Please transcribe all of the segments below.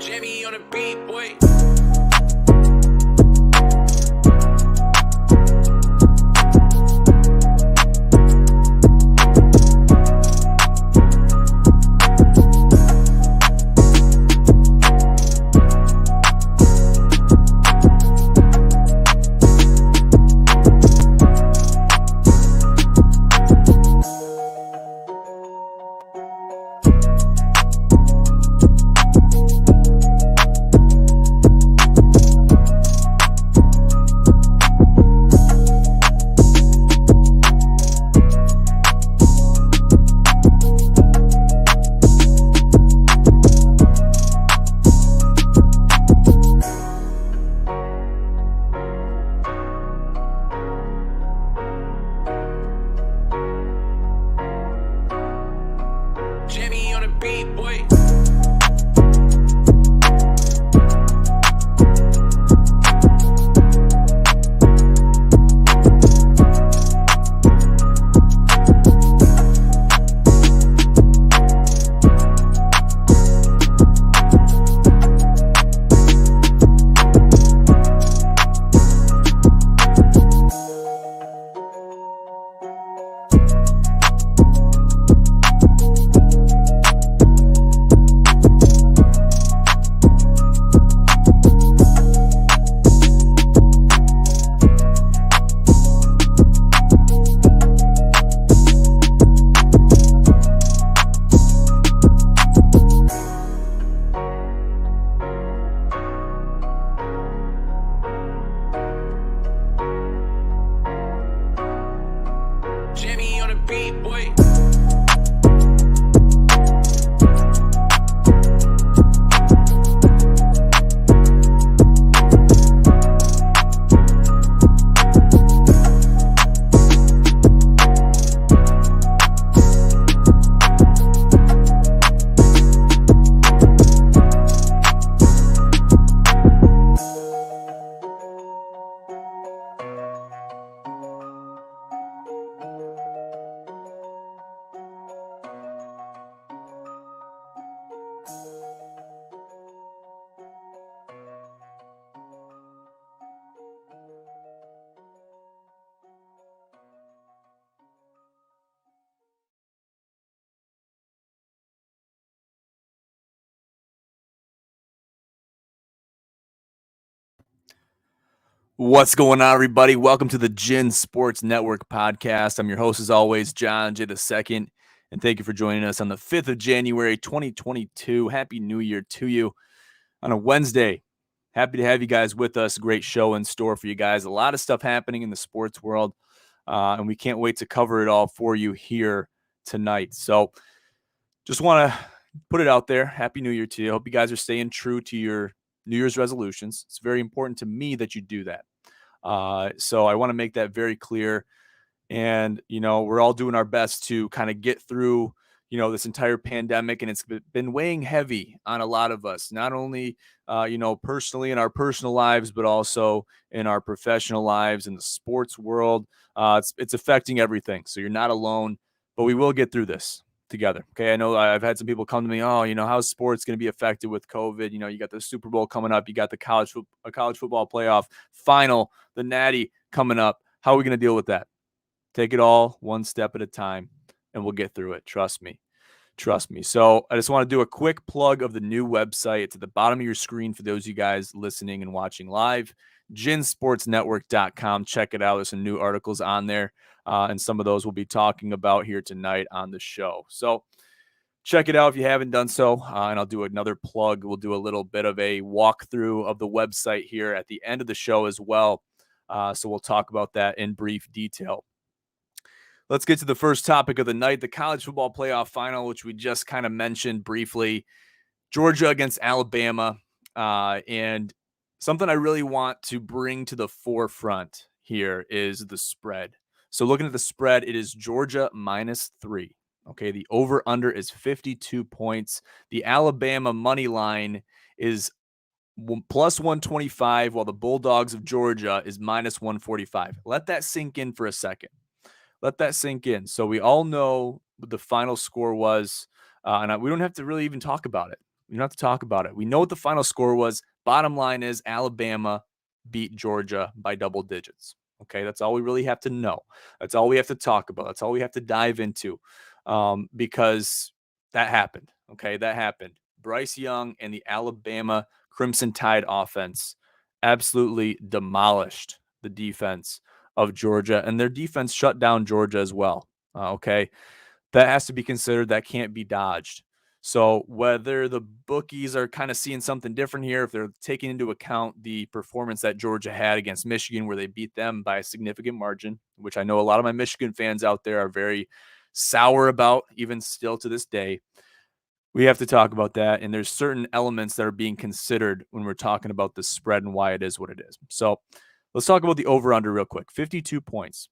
Jimmy on the beat, boy. Jimmy on the beat, boy. Jimmy on the beat, boy. What's going on, everybody? Welcome to the GSN Sports Network podcast. I'm your host, as always, John J. II, and thank you for joining us on the 5th of January, 2022. Happy New Year to you on a Wednesday. Happy to have you guys with us. Great show in store for you guys. A lot of stuff happening in the sports world, and we can't wait to cover it all for you here tonight. So just want to put it out there. Happy New Year to you. I hope you guys are staying true to your New Year's resolutions. It's very important to me that you do that. So I want to make that very clear. And, we're all doing our best to kind of get through, this entire pandemic. And it's been weighing heavy on a lot of us, not only, personally in our personal lives, but also in our professional lives, in the sports world. It's affecting everything. So you're not alone, but we will get through this together. Okay. I know I've had some people come to me, how's sports going to be affected with COVID? You got the Super Bowl coming up. You got the college football playoff final, the Natty coming up. How are we going to deal with that? Take it all one step at a time, and we'll get through it. Trust me. So I just want to do a quick plug of the new website. It's at the bottom of your screen for those of you guys listening and watching live, GSNSportsNetwork.com. Check it out. There's some new articles on there. And some of those we'll be talking about here tonight on the show. So check it out if you haven't done so. And I'll do another plug. We'll do a little bit of a walkthrough of the website here at the end of the show as well. So we'll talk about that in brief detail. Let's get to the first topic of the night, the college football playoff final, which we just kind of mentioned briefly. Georgia against Alabama. And something I really want to bring to the forefront here is the spread. So looking at the spread, it is Georgia -3. Okay, the over-under is 52 points. The Alabama money line is plus 125, while the Bulldogs of Georgia is minus 145. Let that sink in for a second. Let that sink in. So we all know what the final score was, and we don't have to really even talk about it. We don't have to talk about it. We know what the final score was. Bottom line is Alabama beat Georgia by double digits. Okay, that's all we really have to know. That's all we have to talk about. That's all we have to dive into, because that happened. Okay, that happened. Bryce Young and the Alabama Crimson Tide offense absolutely demolished the defense of Georgia, and their defense shut down Georgia as well. Okay, that has to be considered. That can't be dodged. So whether the bookies are kind of seeing something different here, if they're taking into account the performance that Georgia had against Michigan, where they beat them by a significant margin, which I know a lot of my Michigan fans out there are very sour about, even still to this day, we have to talk about that. And there's certain elements that are being considered when we're talking about the spread and why it is what it is. So let's talk about the over-under real quick. 52 points.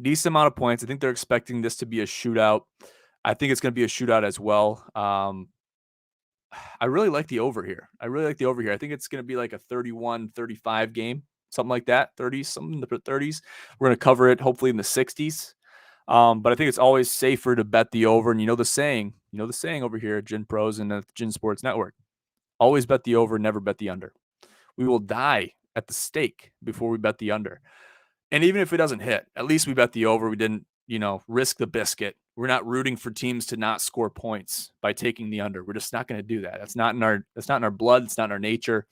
Decent amount of points. I think they're expecting this to be a shootout. I think it's going to be a shootout as well. I really like the over here. I think it's going to be like a 31-35 game, something like that, 30s, something in the 30s. We're going to cover it hopefully in the 60s. But I think it's always safer to bet the over. And you know the saying over here at Gin Pros and at the Gin Sports Network, always bet the over, never bet the under. We will die at the stake before we bet the under. And even if it doesn't hit, at least we bet the over. We didn't, risk the biscuit. We're not rooting for teams to not score points by taking the under. We're just not going to do that. That's not in our blood. It's not in our nature.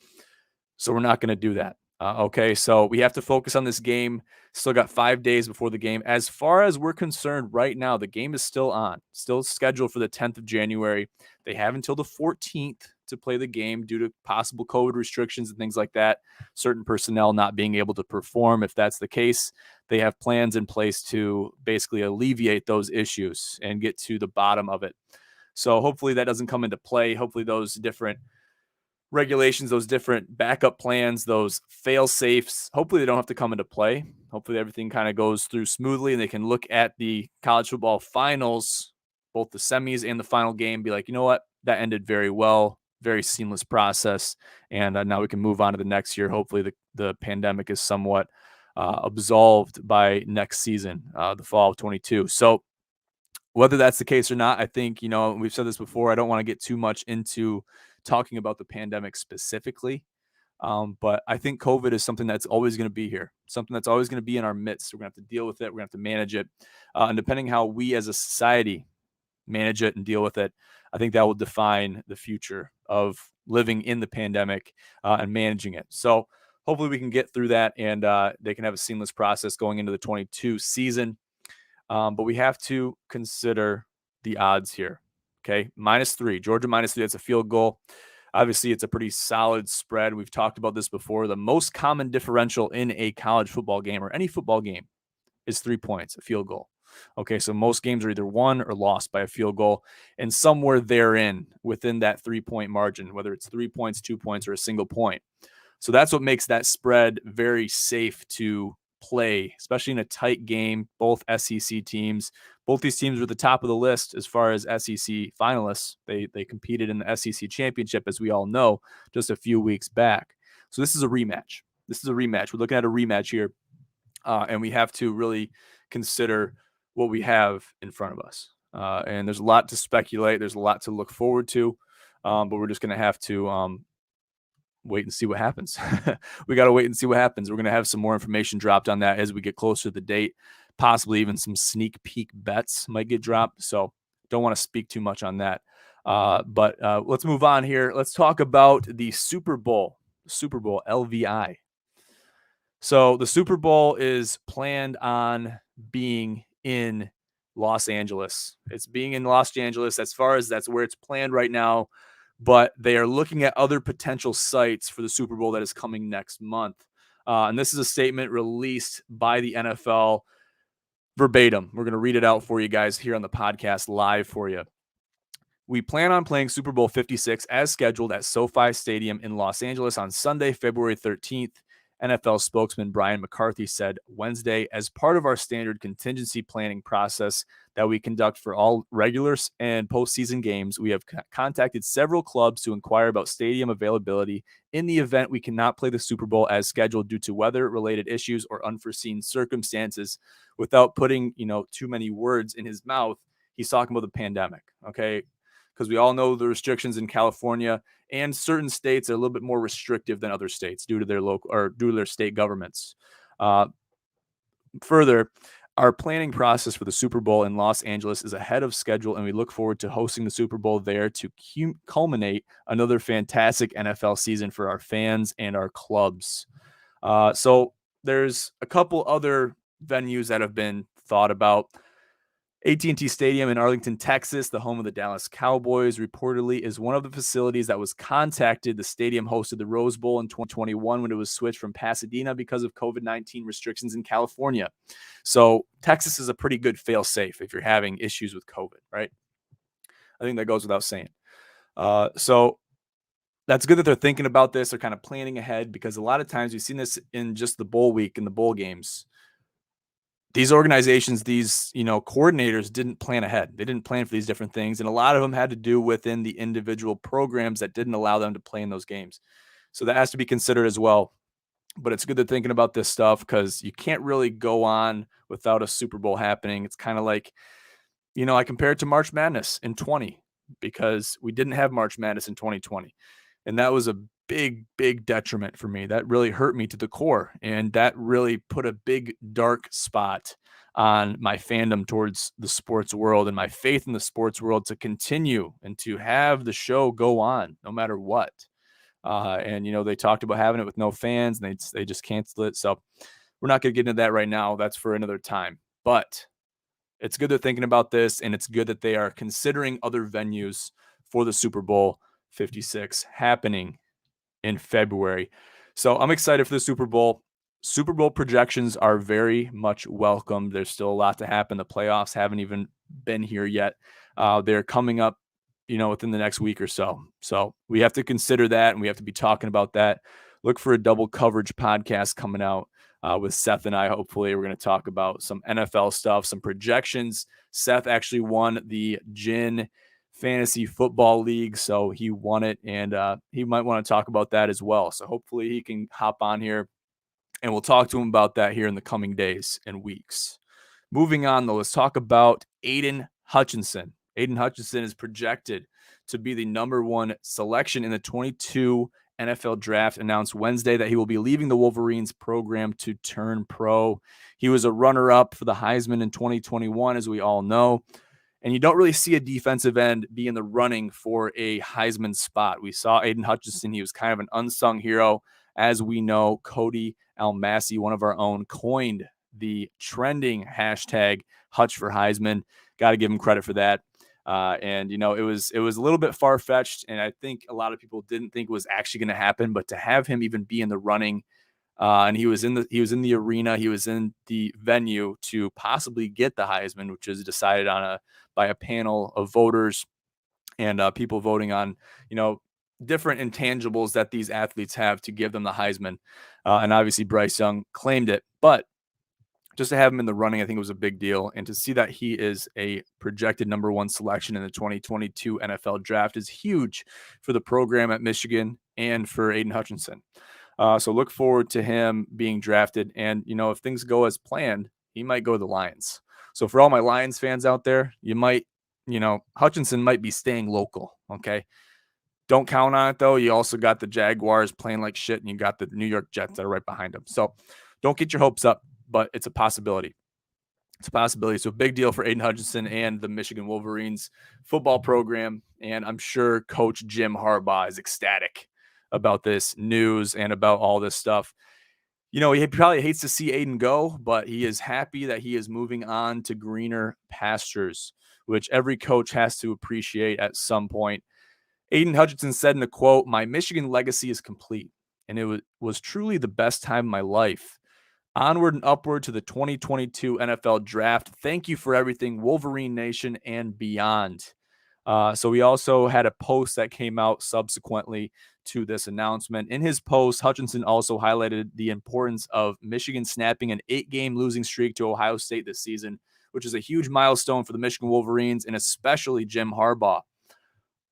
So we're not going to do that. Okay, so we have to focus on this game. Still got 5 days before the game. As far as we're concerned right now, the game is still on, still scheduled for the 10th of January. They have until the 14th to play the game due to possible COVID restrictions and things like that. Certain personnel not being able to perform. If that's the case, they have plans in place to basically alleviate those issues and get to the bottom of it. So hopefully that doesn't come into play. Hopefully those different regulations, those different backup plans, those fail safes, hopefully they don't have to come into play. Hopefully everything kind of goes through smoothly and they can look at the college football finals, both the semis and the final game, be like, you know what, that ended very well, very seamless process. And now we can move on to the next year. Hopefully the pandemic is somewhat absolved by next season, the fall of 22. So whether that's the case or not, I think, we've said this before, I don't want to get too much into talking about the pandemic specifically. But I think COVID is something that's always going to be here, something that's always going to be in our midst. We're going to have to deal with it. We're going to have to manage it. And depending how we as a society manage it and deal with it, I think that will define the future of living in the pandemic and managing it. So hopefully we can get through that and they can have a seamless process going into the 22 season. But we have to consider the odds here. Okay, -3, Georgia -3. That's a field goal. Obviously, it's a pretty solid spread. We've talked about this before. The most common differential in a college football game or any football game is 3 points, a field goal. Okay, so most games are either won or lost by a field goal, and somewhere therein within that 3-point margin, whether it's 3 points, 2 points, or a single point. So that's what makes that spread very safe to play, especially in a tight game. Both SEC teams, both these teams were at the top of the list as far as SEC finalists. They competed in the SEC championship, as we all know, just a few weeks back. So this is a rematch. We're looking at a rematch here, and we have to really consider what we have in front of us. And there's a lot to speculate. There's a lot to look forward to, but we're just going to have to wait and see what happens. We got to wait and see what happens. We're going to have some more information dropped on that as we get closer to the date. Possibly even some sneak peek bets might get dropped. So don't want to speak too much on that. But let's move on here. Let's talk about the Super Bowl LVI. So the Super Bowl is planned on being in Los Angeles. It's being in Los Angeles as far as that's where it's planned right now. But they are looking at other potential sites for the Super Bowl that is coming next month. And this is a statement released by the NFL verbatim. We're going to read it out for you guys here on the podcast live for you. We plan on playing Super Bowl 56 as scheduled at SoFi Stadium in Los Angeles on Sunday, February 13th. NFL spokesman Brian McCarthy said Wednesday, as part of our standard contingency planning process that we conduct for all regular and postseason games, we have contacted several clubs to inquire about stadium availability in the event we cannot play the Super Bowl as scheduled due to weather-related issues or unforeseen circumstances. Without putting, too many words in his mouth, he's talking about the pandemic. Okay, because we all know the restrictions in California and certain states are a little bit more restrictive than other states due to their local or due to their state governments. Further, our planning process for the Super Bowl in Los Angeles is ahead of schedule, and we look forward to hosting the Super Bowl there to culminate another fantastic NFL season for our fans and our clubs. So there's a couple other venues that have been thought about. AT&T Stadium in Arlington, Texas, the home of the Dallas Cowboys, reportedly is one of the facilities that was contacted. The stadium hosted the Rose Bowl in 2021 when it was switched from Pasadena because of COVID-19 restrictions in California. So Texas is a pretty good fail-safe if you're having issues with COVID, right? I think that goes without saying. So that's good that they're thinking about this. They're kind of planning ahead, because a lot of times we've seen this in just the bowl week and the bowl games. These organizations, these, coordinators didn't plan ahead. They didn't plan for these different things. And a lot of them had to do within the individual programs that didn't allow them to play in those games. So that has to be considered as well. But it's good they're thinking about this stuff, because you can't really go on without a Super Bowl happening. It's kind of like, I compare it to March Madness in 20, because we didn't have March Madness in 2020. And that was a big, big detriment for me. That really hurt me to the core. And that really put a big, dark spot on my fandom towards the sports world and my faith in the sports world to continue and to have the show go on no matter what. And they talked about having it with no fans, and they just canceled it. So we're not going to get into that right now. That's for another time. But it's good they're thinking about this, and it's good that they are considering other venues for the Super Bowl 56 happening in February. So I'm excited for the Super Bowl. Super Bowl projections are very much welcome. There's still a lot to happen. The playoffs haven't even been here yet. They're coming up, within the next week or so. So we have to consider that, and we have to be talking about that. Look for a double coverage podcast coming out with Seth and I. Hopefully we're going to talk about some NFL stuff, some projections. Seth actually won the GSN Fantasy Football League, so he won it, and he might want to talk about that as well. So hopefully he can hop on here, and we'll talk to him about that here in the coming days and weeks. Moving on, though, let's talk about Aidan Hutchinson. Aidan Hutchinson is projected to be the number one selection in the 22 NFL draft. Announced Wednesday that he will be leaving the Wolverines program to turn pro. He was a runner-up for the Heisman in 2021, as we all know. And you don't really see a defensive end be in the running for a Heisman spot. We saw Aiden Hutchinson. He was kind of an unsung hero. As we know, Cody Almasi, one of our own, coined the trending hashtag Hutch for Heisman. Got to give him credit for that. And it was a little bit far-fetched, and I think a lot of people didn't think it was actually going to happen. But to have him even be in the running, and he was in the arena, he was in the venue to possibly get the Heisman, which is decided by a panel of voters and people voting on, different intangibles that these athletes have to give them the Heisman. And obviously Bryce Young claimed it, but just to have him in the running, I think it was a big deal. And to see that he is a projected number one selection in the 2022 NFL draft is huge for the program at Michigan and for Aiden Hutchinson. So look forward to him being drafted. And, if things go as planned, he might go to the Lions. So for all my Lions fans out there, Hutchinson might be staying local. Okay. Don't count on it, though. You also got the Jaguars playing like shit, and you got the New York Jets that are right behind him. So don't get your hopes up, but it's a possibility. It's a possibility. So big deal for Aidan Hutchinson and the Michigan Wolverines football program. And I'm sure Coach Jim Harbaugh is ecstatic about this news and about all this stuff. He probably hates to see Aiden go, but he is happy that he is moving on to greener pastures, which every coach has to appreciate at some point. Aiden Hutchinson said in a quote, "My Michigan legacy is complete, and it was truly the best time of my life. Onward and upward to the 2022 NFL draft. Thank you for everything, Wolverine Nation and beyond." So we also had a post that came out subsequently to this announcement. In his post, Hutchinson also highlighted the importance of Michigan snapping an 8-game losing streak to Ohio State this season, which is a huge milestone for the Michigan Wolverines and especially Jim Harbaugh.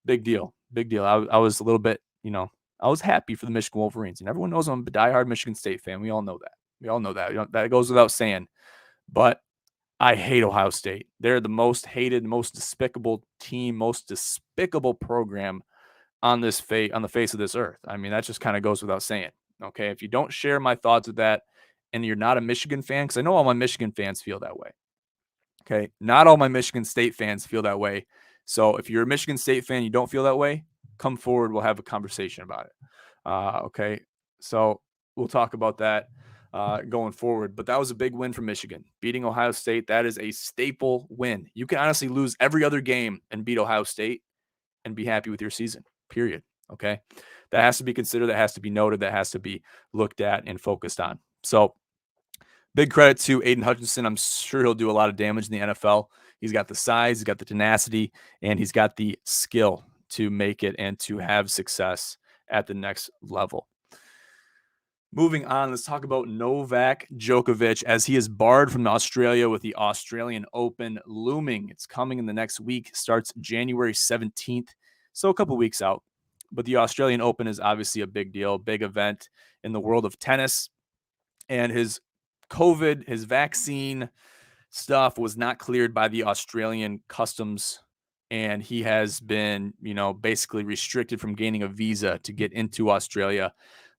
Big deal. Big deal. I was a little bit, I was happy for the Michigan Wolverines. And everyone knows I'm a diehard Michigan State fan. We all know that. That goes without saying. But I hate Ohio State. They're the most hated, most despicable team, most despicable program on this on the face of this earth. I mean, that just kind of goes without saying. Okay, if you don't share my thoughts with that, and you're not a Michigan fan, because I know all my Michigan fans feel that way. Okay, not all my Michigan State fans feel that way. So if you're a Michigan State fan, you don't feel that way, come forward. We'll have a conversation about it. Okay, so we'll talk about that going forward. But that was a big win for Michigan, beating Ohio State. That is a staple win. You can honestly lose every other game and beat Ohio State and be happy with your season, period. Okay, that has to be considered. That has to be noted. That has to be looked at and focused on. So big credit to Aiden Hutchinson. I'm sure he'll do a lot of damage in the NFL. He's got the size, he's got the tenacity, and he's got the skill to make it and to have success at the next level. Moving on, let's talk about Novak Djokovic as he is barred from Australia with the Australian Open looming. It's coming in the next week, starts January 17th, so a couple weeks out. But the Australian Open is obviously a big deal, big event in the world of tennis. And his COVID, his vaccine stuff was not cleared by the Australian customs. And he has been, basically restricted from gaining a visa to get into Australia.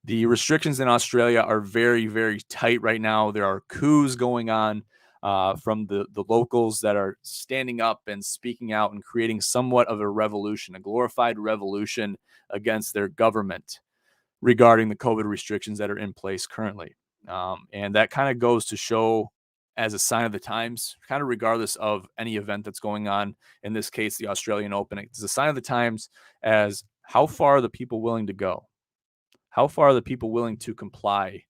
The restrictions in Australia are very, very tight right now. There are coups going on from the locals that are standing up and speaking out and creating somewhat of a revolution, a glorified revolution against their government regarding the COVID restrictions that are in place currently. And that kind of goes to show as a sign of the times, kind of regardless of any event that's going on, in this case, the Australian Open. It's a sign of the times as how far are the people willing to go? How far are the people willing to comply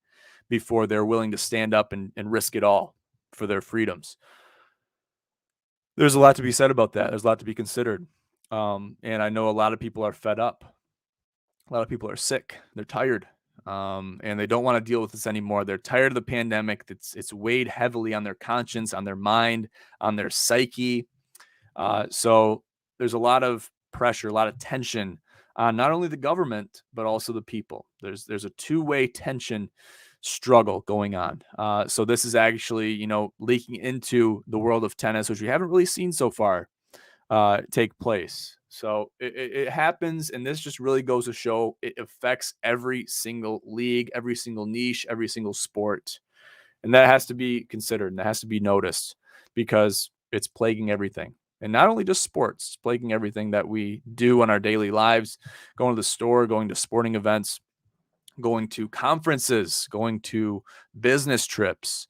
before they're willing to stand up and risk it all for their freedoms? There's a lot to be said about that. There's a lot to be considered. And I know a lot of people are fed up. A lot of people are sick. They're tired. And they don't want to deal with this anymore. They're tired of the pandemic. It's weighed heavily on their conscience, on their mind, on their psyche. So there's a lot of pressure, a lot of tension on not only the government, but also the people. There's a two-way tension struggle going on. So this is actually, leaking into the world of tennis, which we haven't really seen so far take place. So it happens, and this just really goes to show it affects every single league, every single niche, every single sport. And that has to be considered, and that has to be noticed because it's plaguing everything. And not only just sports, it's plaguing everything that we do in our daily lives, going to the store, going to sporting events, going to conferences, going to business trips.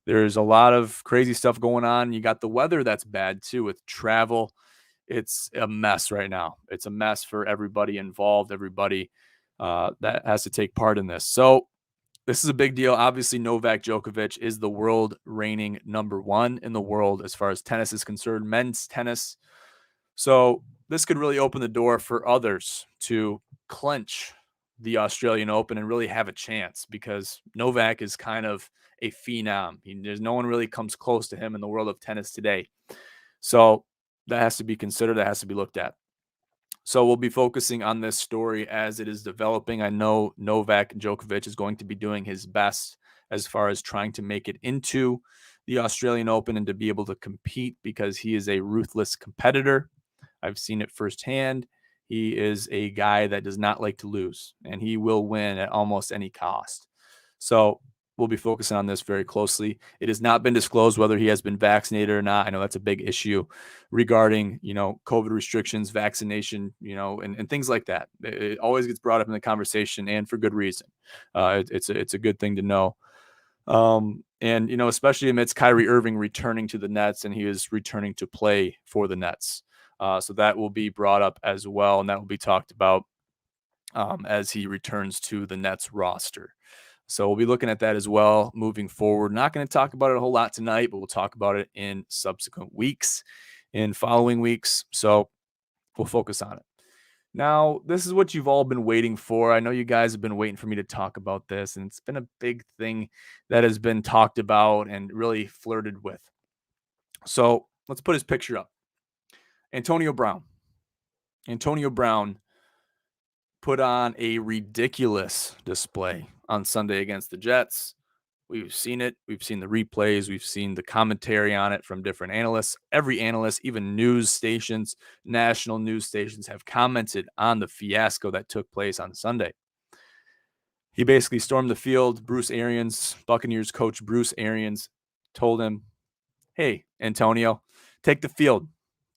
There's a lot of crazy stuff going on. You got the weather that's bad too with travel. It's a mess right now. It's a mess for everybody involved, everybody that has to take part in this. So this is a big deal. Obviously, Novak Djokovic is the world reigning number one in the world as far as tennis is concerned, men's tennis. So this could really open the door for others to clinch the Australian Open and really have a chance because Novak is kind of a phenom. There's no one really comes close to him in the world of tennis today. So that has to be considered. That has to be looked at. So we'll be focusing on this story as it is developing. I know Novak Djokovic is going to be doing his best as far as trying to make it into the Australian Open and to be able to compete because he is a ruthless competitor. I've seen it firsthand. He is a guy that does not like to lose, and he will win at almost any cost. So we'll be focusing on this very closely. It has not been disclosed whether he has been vaccinated or not. I know that's a big issue regarding, COVID restrictions, vaccination, and things like that. It always gets brought up in the conversation, and for good reason. It's a good thing to know. And, especially amidst Kyrie Irving returning to the Nets, and he is returning to play for the Nets. So that will be brought up as well, and that will be talked about as he returns to the Nets roster. So we'll be looking at that as well moving forward. Not going to talk about it a whole lot tonight, but we'll talk about it in subsequent weeks, in following weeks. So we'll focus on it. Now, this is what you've all been waiting for. I know you guys have been waiting for me to talk about this, and it's been a big thing that has been talked about and really flirted with. So let's put his picture up. Antonio Brown. Antonio Brown put on a ridiculous display on Sunday against the Jets. We've seen it. We've seen the replays. We've seen the commentary on it from different analysts. Every analyst, even news stations, national news stations, have commented on the fiasco that took place on Sunday. He basically stormed the field. Bruce Arians, Buccaneers coach Bruce Arians, told him, "Hey, Antonio, take the field.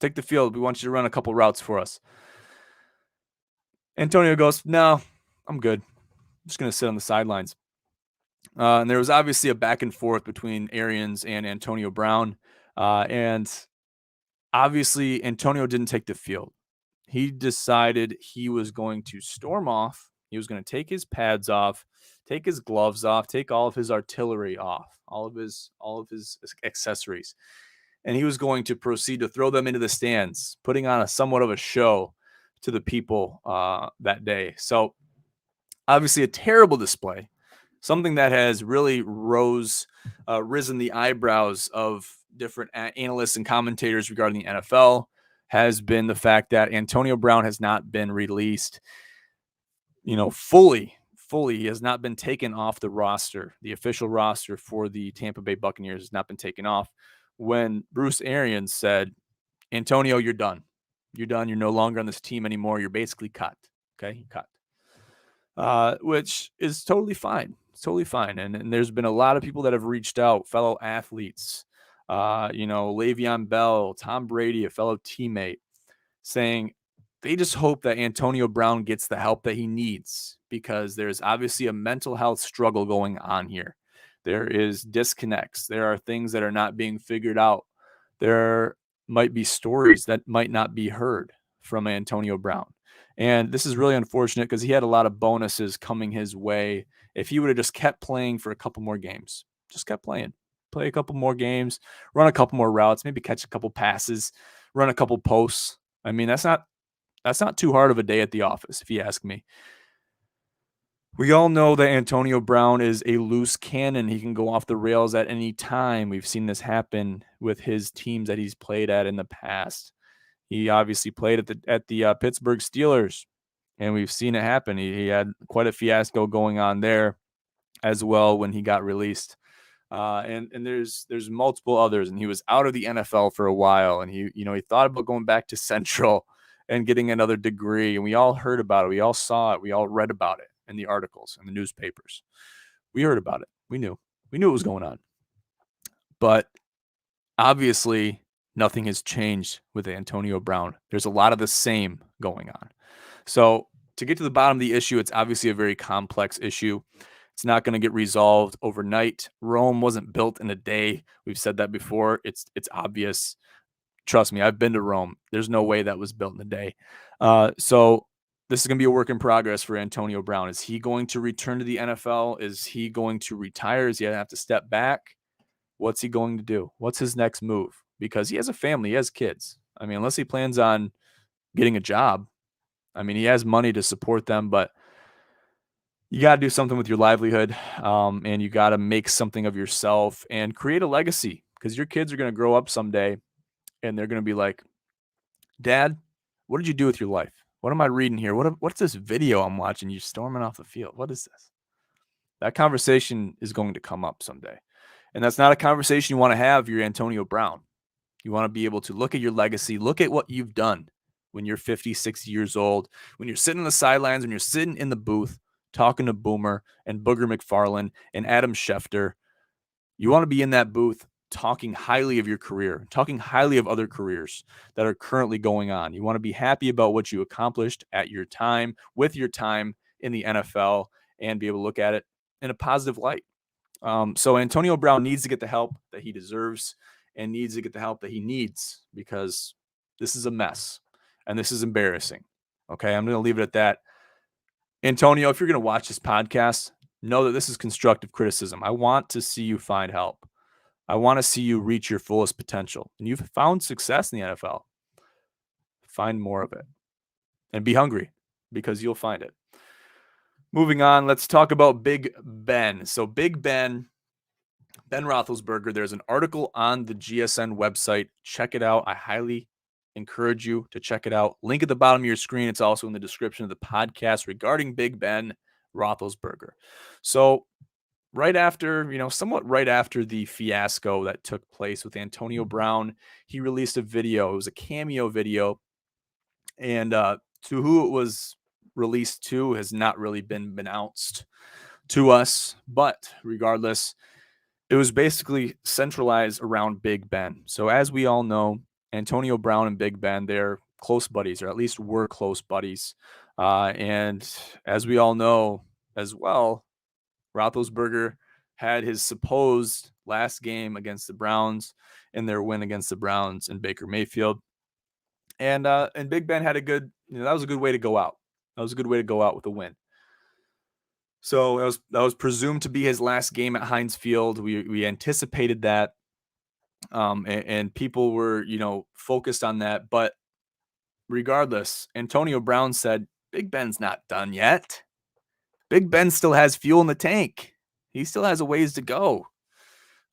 Take the field. We want you to run a couple routes for us." Antonio goes, "No, I'm good. I'm just going to sit on the sidelines." And there was obviously a back and forth between Arians and Antonio Brown. And obviously, Antonio didn't take the field. He decided he was going to storm off. He was going to take his pads off, take his gloves off, take all of his artillery off, all of his accessories. And he was going to proceed to throw them into the stands, putting on somewhat of a show to the people that day. So obviously a terrible display. Something that has really risen the eyebrows of different analysts and commentators regarding the NFL has been the fact that Antonio Brown has not been released, fully. He has not been taken off the roster. The official roster for the Tampa Bay Buccaneers has not been taken off. When Bruce Arians said, "Antonio, you're done. You're done. You're no longer on this team anymore. You're basically cut." Okay, cut. Which is totally fine. It's totally fine. And there's been a lot of people that have reached out, fellow athletes, Le'Veon Bell, Tom Brady, a fellow teammate, saying they just hope that Antonio Brown gets the help that he needs, because there's obviously a mental health struggle going on here. There is disconnects. There are things that are not being figured out. There might be stories that might not be heard from Antonio Brown. And this is really unfortunate because he had a lot of bonuses coming his way if he would have just kept playing for a couple more games. Just kept playing. Play a couple more games, run a couple more routes, maybe catch a couple passes, run a couple posts. I mean, that's not too hard of a day at the office, if you ask me. We all know that Antonio Brown is a loose cannon. He can go off the rails at any time. We've seen this happen with his teams that he's played at in the past. He obviously played at the Pittsburgh Steelers, and we've seen it happen. He had quite a fiasco going on there as well when he got released. And there's multiple others, and he was out of the NFL for a while, and he thought about going back to Central and getting another degree, and we all heard about it. We all saw it. We all read about it in the articles and the newspapers. We heard about it. We knew what was going on. But obviously, nothing has changed with Antonio Brown. There's a lot of the same going on. So to get to the bottom of the issue, it's obviously a very complex issue. It's not going to get resolved overnight. Rome wasn't built in a day. We've said that before. It's obvious. Trust me, I've been to Rome. There's no way that was built in a day. So this is going to be a work in progress for Antonio Brown. Is he going to return to the NFL? Is he going to retire? Is he going to have to step back? What's he going to do? What's his next move? Because he has a family, he has kids. I mean, unless he plans on getting a job, I mean, he has money to support them, but you got to do something with your livelihood, and you got to make something of yourself and create a legacy, because your kids are going to grow up someday and they're going to be like, "Dad, what did you do with your life? What am I reading here? What's this video I'm watching? You storming off the field. What is this?" That conversation is going to come up someday. And that's not a conversation you want to have if you're Antonio Brown. You want to be able to look at your legacy, look at what you've done when you're 50, 60 years old, when you're sitting on the sidelines, when you're sitting in the booth talking to Boomer and Booger McFarland and Adam Schefter. You want to be in that booth talking highly of your career, talking highly of other careers that are currently going on. You want to be happy about what you accomplished at your time, with your time in the NFL, and be able to look at it in a positive light. So Antonio Brown needs to get the help that he deserves and needs to get the help that he needs, because this is a mess and this is embarrassing. Okay, I'm going to leave it at that. Antonio, if you're going to watch this podcast, know that this is constructive criticism. I want to see you find help. I want to see you reach your fullest potential. And you've found success in the NFL. Find more of it. And be hungry, because you'll find it. Moving on, let's talk about Big Ben. So Big Ben Roethlisberger, there's an article on the GSN website. Check it out. I highly encourage you to check it out. Link at the bottom of your screen. It's also in the description of the podcast regarding Big Ben Roethlisberger. So somewhat right after the fiasco that took place with Antonio Brown, he released a video. It was a cameo video. And to who it was released to has not really been announced to us. But regardless, it was basically centralized around Big Ben. So as we all know, Antonio Brown and Big Ben, they're close buddies, or at least were close buddies. And as we all know as well, Roethlisberger had his supposed last game against the Browns in their win against the Browns and Baker Mayfield. And Big Ben had that was a good way to go out. That was a good way to go out with a win. So that was presumed to be his last game at Heinz Field. We anticipated that, and people were focused on that. But regardless, Antonio Brown said Big Ben's not done yet. Big Ben still has fuel in the tank. He still has a ways to go.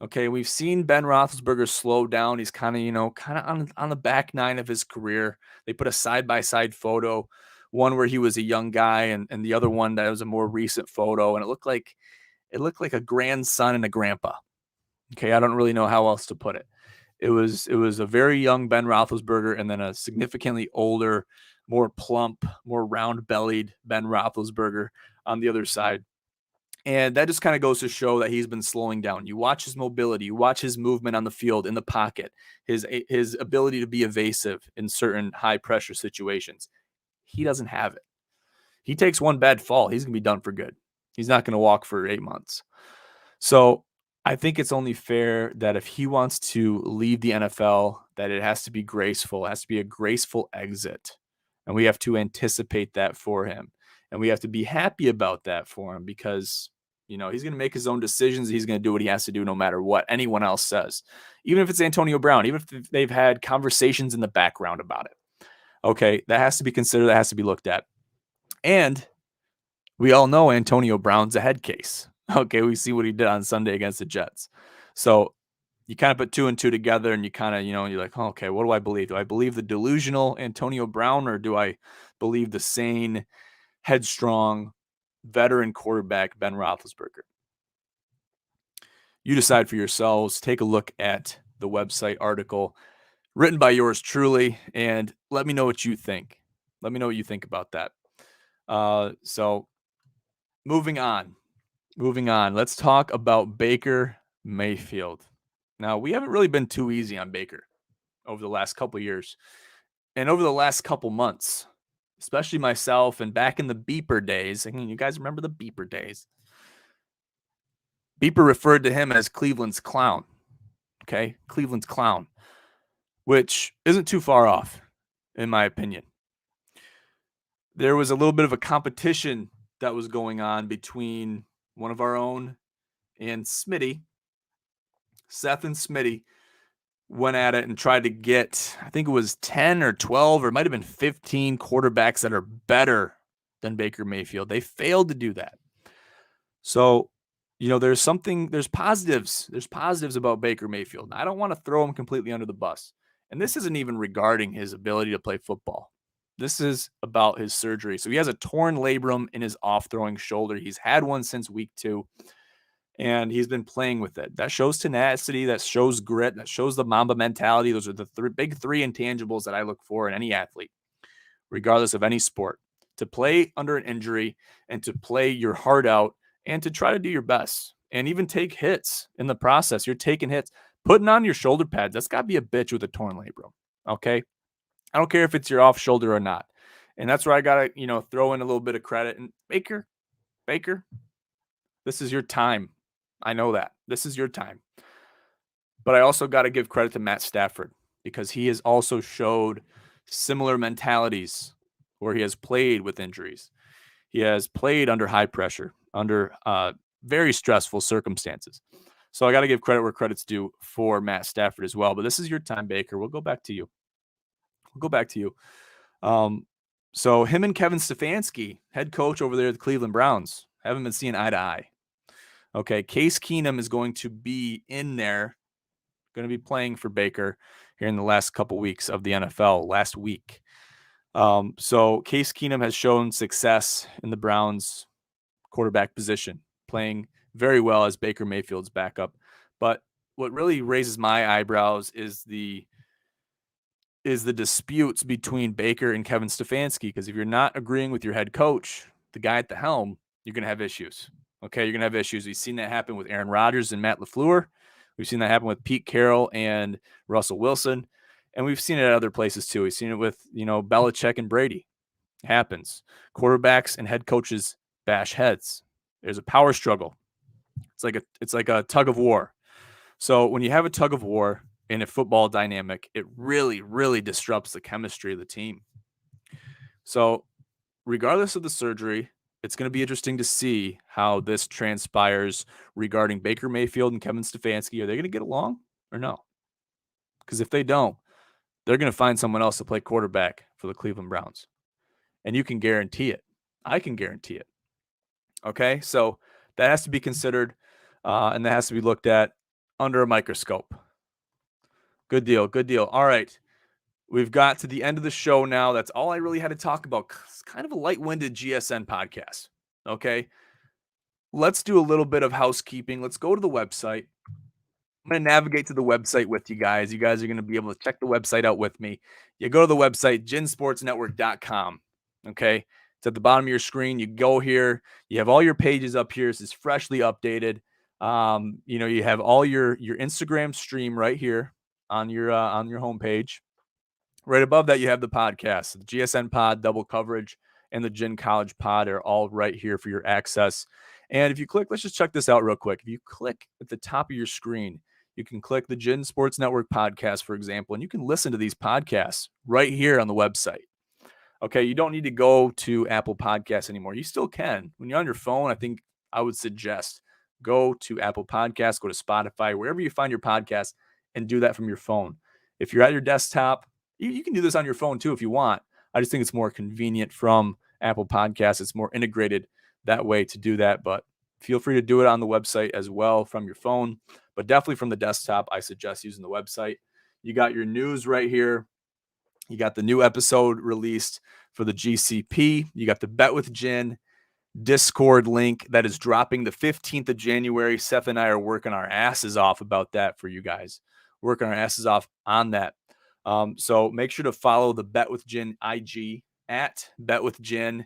Okay, we've seen Ben Roethlisberger slow down. He's kind of on the back nine of his career. They put a side-by-side photo, one where he was a young guy and the other one that was a more recent photo, and it looked like a grandson and a grandpa. Okay, I don't really know how else to put it. It was a very young Ben Roethlisberger and then a significantly older, more plump, more round-bellied Ben Roethlisberger on the other side. And that just kind of goes to show that he's been slowing down. You watch his mobility, you watch his movement on the field, in the pocket, his ability to be evasive in certain high-pressure situations. He doesn't have it. He takes one bad fall, he's going to be done for good. He's not going to walk for 8 months. So I think it's only fair that if he wants to leave the NFL, that it has to be graceful. It has to be a graceful exit. And we have to anticipate that for him. And we have to be happy about that for him because, he's going to make his own decisions. He's going to do what he has to do no matter what anyone else says. Even if it's Antonio Brown, even if they've had conversations in the background about it. Okay, that has to be considered. That has to be looked at. And we all know Antonio Brown's a head case. Okay, we see what he did on Sunday against the Jets. So you kind of put two and two together and you kind of, you're like, oh, okay, what do I believe? Do I believe the delusional Antonio Brown or do I believe the sane, headstrong, veteran quarterback Ben Roethlisberger? You decide for yourselves. Take a look at the website article written by yours truly and let me know what you think. Let me know what you think about that. So moving on, let's talk about Baker Mayfield. Now, we haven't really been too easy on Baker over the last couple of years and over the last couple months, especially myself and back in the Beeper days. I mean, you guys remember the Beeper days? Beeper referred to him as Cleveland's clown. Okay, Cleveland's clown, which isn't too far off, in my opinion. There was a little bit of a competition that was going on between one of our own and Smitty. Seth and Smitty went at it and tried to get, I think it was 10 or 12 or it might have been 15 quarterbacks that are better than Baker Mayfield. They failed to do that. So, there's positives. There's positives about Baker Mayfield. I don't want to throw him completely under the bus. And this isn't even regarding his ability to play football. This is about his surgery. So he has a torn labrum in his off-throwing shoulder. He's had one since week 2. And he's been playing with it. That shows tenacity. That shows grit. That shows the Mamba mentality. Those are the big three intangibles that I look for in any athlete, regardless of any sport. To play under an injury and to play your heart out and to try to do your best and even take hits in the process. You're taking hits. Putting on your shoulder pads, that's got to be a bitch with a torn labrum, okay? I don't care if it's your off shoulder or not. And that's where I got to, throw in a little bit of credit. And Baker, this is your time. I know that. This is your time. But I also got to give credit to Matt Stafford because he has also showed similar mentalities where he has played with injuries. He has played under high pressure, under very stressful circumstances. So I got to give credit where credit's due for Matt Stafford as well. But this is your time, Baker. We'll go back to you. So him and Kevin Stefanski, head coach over there at the Cleveland Browns, haven't been seeing eye to eye. Okay, Case Keenum is going to be in there, going to be playing for Baker here in the last couple weeks of the NFL, last week. So Case Keenum has shown success in the Browns quarterback position, playing very well as Baker Mayfield's backup. But what really raises my eyebrows is the disputes between Baker and Kevin Stefanski. Because if you're not agreeing with your head coach, the guy at the helm, you're going to have issues. Okay, you're going to have issues. We've seen that happen with Aaron Rodgers and Matt LaFleur. We've seen that happen with Pete Carroll and Russell Wilson. And we've seen it at other places too. We've seen it with, Belichick and Brady. It happens. Quarterbacks and head coaches bash heads. There's a power struggle. It's like a tug of war. So when you have a tug of war in a football dynamic, it really, really disrupts the chemistry of the team. So regardless of the surgery, it's going to be interesting to see how this transpires regarding Baker Mayfield and Kevin Stefanski. Are they going to get along or no? Because if they don't, they're going to find someone else to play quarterback for the Cleveland Browns. And you can guarantee it. I can guarantee it. Okay, so that has to be considered, and that has to be looked at under a microscope. Good deal. Good deal. All right. We've got to the end of the show now. That's all I really had to talk about. It's kind of a light-winded GSN podcast. Okay. Let's do a little bit of housekeeping. Let's go to the website. I'm going to navigate to the website with you guys. You guys are going to be able to check the website out with me. You go to the website, ginsportsnetwork.com. Okay. It's at the bottom of your screen. You go here. You have all your pages up here. This is freshly updated. You have all your Instagram stream right here on your homepage. Right above that, you have the podcast. The GSN Pod, Double Coverage, and the Gin College Pod are all right here for your access. And if you click, let's just check this out real quick. If you click at the top of your screen, you can click the Gin Sports Network podcast, for example, and you can listen to these podcasts right here on the website. Okay, you don't need to go to Apple Podcasts anymore. You still can. When you're on your phone, I think I would suggest go to Apple Podcasts, go to Spotify, wherever you find your podcast, and do that from your phone. If you're at your desktop, you can do this on your phone too if you want. I just think it's more convenient from Apple Podcasts. It's more integrated that way to do that, but feel free to do it on the website as well from your phone, but definitely from the desktop, I suggest using the website. You got your news right here. You got the new episode released for the GCP. You got the Bet with Gin Discord link that is dropping the 15th of January. Seth and I are working our asses off about that for you guys. Working our asses off on that. So make sure to follow the Bet with Gin IG at Bet with Gin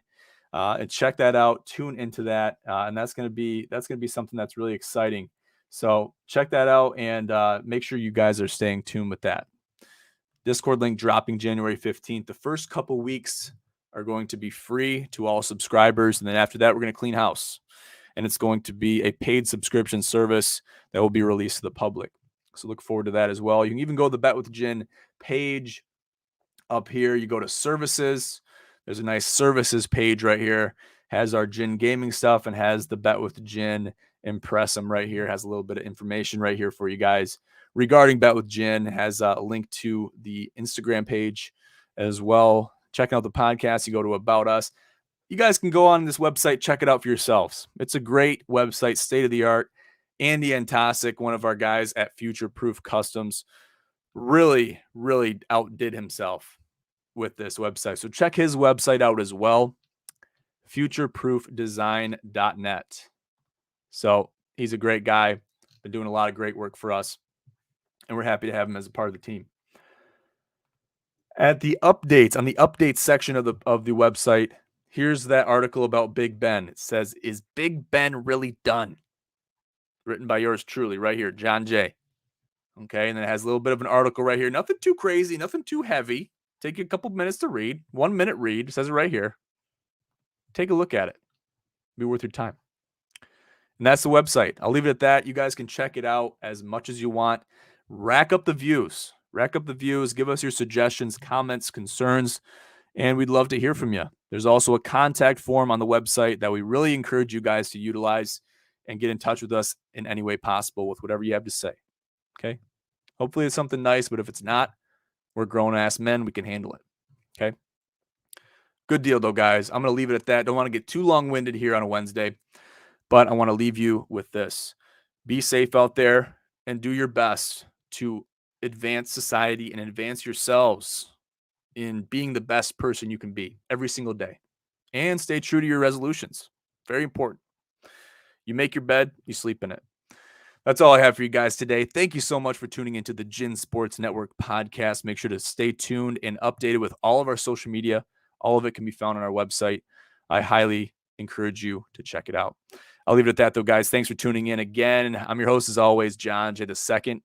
and check that out. Tune into that, and that's gonna be something that's really exciting. So check that out and make sure you guys are staying tuned with that. Discord link dropping January 15th. The first couple weeks are going to be free to all subscribers, and then after that, we're going to clean house, and it's going to be a paid subscription service that will be released to the public. So look forward to that as well. You can even go to the Bet with Gin page up here. You go to services. There's a nice services page right here. Has our Gin gaming stuff and has the Bet with Gin Impress 'em right here. Has a little bit of information right here for you guys regarding Bet with Gin. Has a link to the Instagram page as well. Checking out the podcast, you go to About Us. You guys can go on this website, check it out for yourselves. It's a great website, state of the art. Andy Antosic, one of our guys at Future Proof Customs, really, really outdid himself with this website. So check his website out as well, futureproofdesign.net. So he's a great guy, been doing a lot of great work for us, and we're happy to have him as a part of the team. At the updates, on the updates section of the website, here's that article about Big Ben. It says, "Is Big Ben really done?" Written by yours truly right here, John J. Okay, and then it has a little bit of an article right here. Nothing too crazy, nothing too heavy. Take you a couple minutes to read. 1 minute read. It says it right here. Take a look at it. Be worth your time. And that's the website. I'll leave it at that. You guys can check it out as much as you want. Rack up the views. Rack up the views. Give us your suggestions, comments, concerns, and we'd love to hear from you. There's also a contact form on the website that we really encourage you guys to utilize and get in touch with us in any way possible with whatever you have to say. Okay? Hopefully it's something nice, but if it's not, we're grown-ass men. We can handle it. Okay? Good deal, though, guys. I'm going to leave it at that. Don't want to get too long-winded here on a Wednesday, but I want to leave you with this. Be safe out there and do your best to advance society and advance yourselves in being the best person you can be every single day. And stay true to your resolutions. Very important. You make your bed, you sleep in it. That's all I have for you guys today. Thank you so much for tuning into the GSN Sports Network podcast. Make sure to stay tuned and updated with all of our social media. All of it can be found on our website. I highly encourage you to check it out. I'll leave it at that, though, guys. Thanks for tuning in again. I'm your host, as always, John J. II.